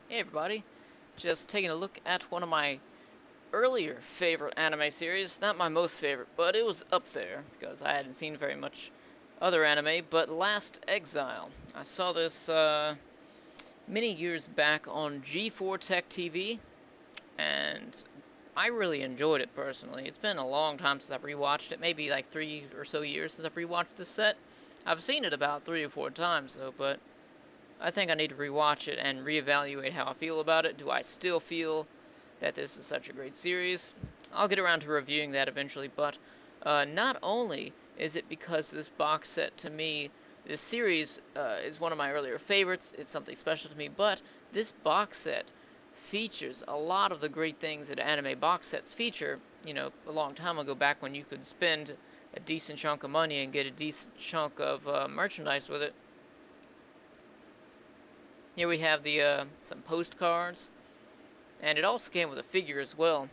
Hey everybody, just taking a look at one of my earlier favorite anime series. Not my most favorite, but it was up there because I hadn't seen very much other anime, but Last Exile. I saw this many years back on G4 Tech TV, and I really enjoyed it personally. It's been a long time since I've rewatched it, maybe like 3 or so years since I've rewatched this set. I've seen it about 3 or 4 times though, but I think I need to rewatch it and reevaluate how I feel about it. Do I still feel that this is such a great series? I'll get around to reviewing that eventually, but not only is it because this box set to me, this series is one of my earlier favorites, it's something special to me, but this box set features a lot of the great things that anime box sets feature, you know, a long time ago back when you could spend a decent chunk of money and get a decent chunk of merchandise with it. Here we have the some postcards, and it also came with a figure as well.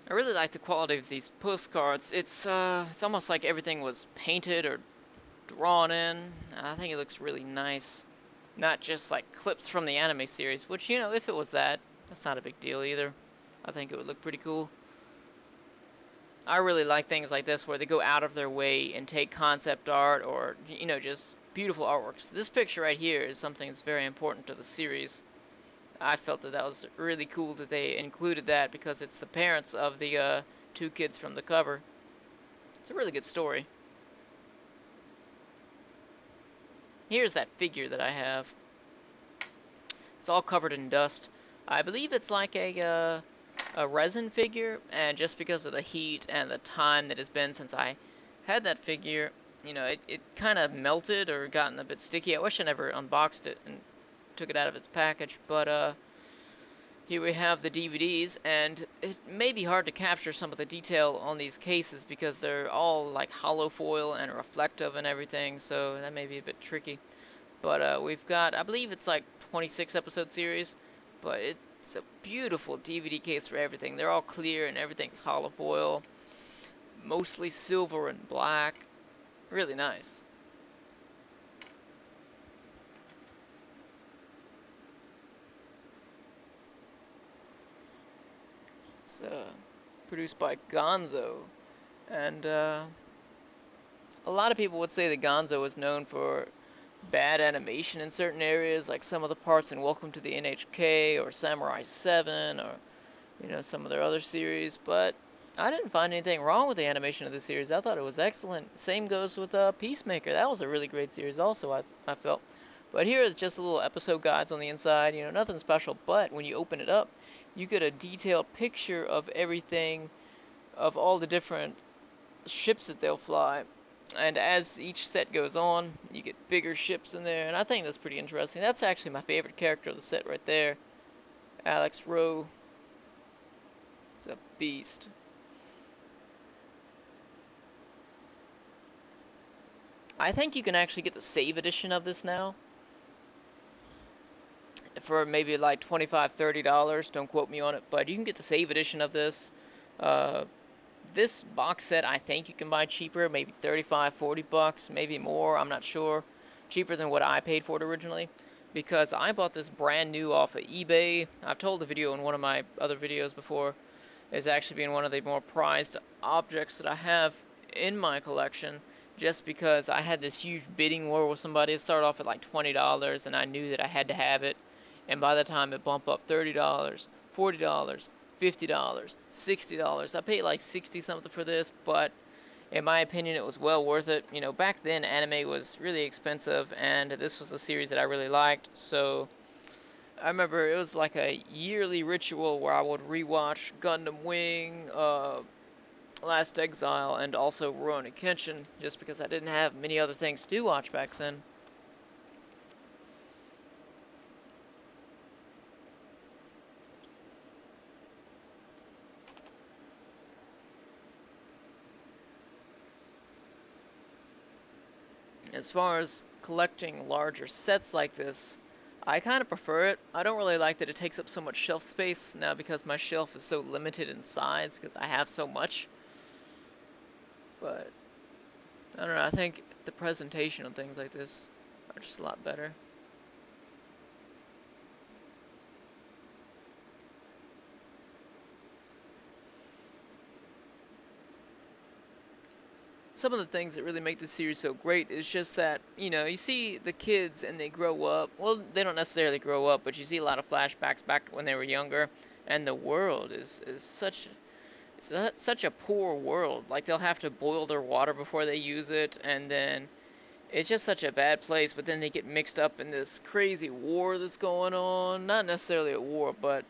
I really like the quality of these postcards. It's almost like everything was painted or drawn in. I think it looks really nice. Not just like clips from the anime series, which, you know, if it was that, that's not a big deal either. I think it would look pretty cool. I really like things like this where they go out of their way and take concept art or, you know, just beautiful artworks. This picture right here is something that's very important to the series. I felt that was really cool that they included that because it's the parents of the two kids from the cover. It's a really good story. Here's that figure that I have. It's all covered in dust. I believe it's like a resin figure, and just because of the heat and the time that has been since I had that figure, you know, it kind of melted or gotten a bit sticky. I wish I never unboxed it and took it out of its package, but here we have the DVDs, and it may be hard to capture some of the detail on these cases because they're all like hollow foil and reflective and everything, so that may be a bit tricky. But we've got, I believe it's like 26 episode series, but it's a beautiful DVD case for everything. They're all clear and everything's hollow foil, mostly silver and black. Really nice. It's produced by Gonzo, and a lot of people would say that Gonzo is known for bad animation in certain areas, like some of the parts in Welcome to the NHK or Samurai 7 or, you know, some of their other series, but I didn't find anything wrong with the animation of this series. I thought it was excellent. Same goes with Peacemaker. That was a really great series also, I felt. But here are just little episode guides on the inside, you know, nothing special, but when you open it up, you get a detailed picture of everything, of all the different ships that they'll fly. And as each set goes on, you get bigger ships in there, and I think that's pretty interesting. That's actually my favorite character of the set right there. Alex Rowe. It's a beast. I think you can actually get the save edition of this now for maybe like $25–30. Don't quote me on it, but you can get the save edition of this. Uh, this box set I think you can buy cheaper, maybe 35–40 bucks, maybe more, I'm not sure. Cheaper than what I paid for it originally, because I bought this brand new off of eBay. I've told the video in one of my other videos before, as actually being one of the more prized objects that I have in my collection, just because I had this huge bidding war with somebody. It started off at like $20, and I knew that I had to have it, and by the time it bumped up $30, $40, $50, $60. I paid like 60 something for this, but in my opinion it was well worth it. You know, back then anime was really expensive, and this was a series that I really liked, so I remember it was like a yearly ritual where I would rewatch Gundam Wing, Last Exile, and also Rurouni Kenshin, just because I didn't have many other things to watch back then. As far as collecting larger sets like this, I kind of prefer it. I don't really like that it takes up so much shelf space now because my shelf is so limited in size because I have so much. But I don't know, I think the presentation of things like this are just a lot better. Some of the things that really make this series so great is just that, you know, you see the kids and they grow up. Well, they don't necessarily grow up, but you see a lot of flashbacks back to when they were younger, and the world is such a poor world. Like, they'll have to boil their water before they use it, and then it's just such a bad place. But then they get mixed up in this crazy war that's going on. Not necessarily a war, but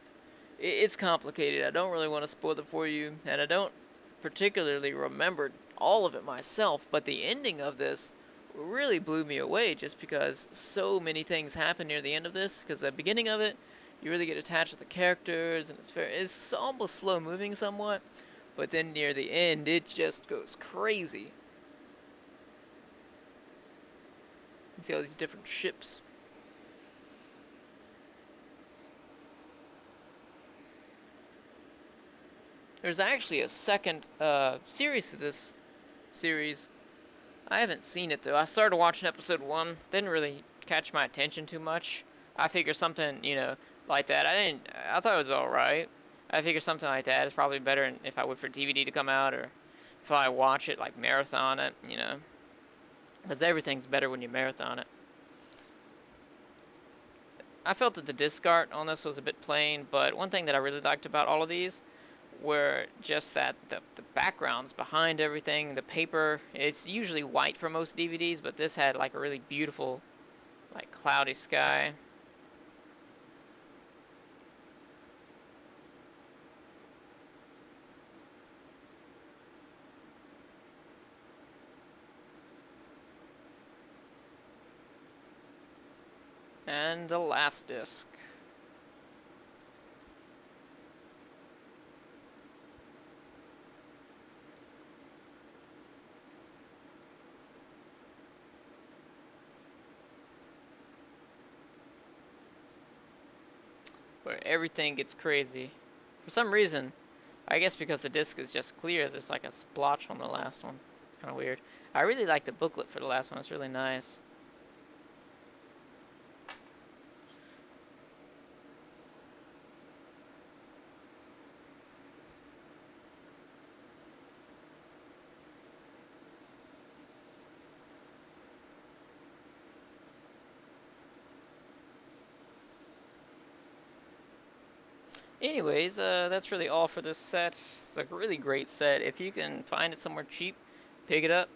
it's complicated. I don't really want to spoil it for you, and I don't particularly remember all of it myself, but the ending of this really blew me away just because so many things happen near the end of this. Because the beginning of it, you really get attached to the characters, and it's almost slow moving somewhat, but then near the end, it just goes crazy. You see all these different ships. There's actually a second series to this series. I haven't seen it though. I started watching episode 1, didn't really catch my attention too much. I figured something, you know, like that. I thought it was alright. I figured something like that is probably better if I wait for DVD to come out, or if I watch it, like marathon it, you know. Because everything's better when you marathon it. I felt that the disc art on this was a bit plain, but one thing that I really liked about all of these were just that the backgrounds behind everything, the paper, it's usually white for most DVDs, but this had like a really beautiful, like, cloudy sky. And the last disc. Where everything gets crazy. For some reason, I guess because the disc is just clear, there's like a splotch on the last one. It's kind of weird. I really like the booklet for the last one. It's really nice. Anyways, that's really all for this set. It's a really great set. If you can find it somewhere cheap, pick it up.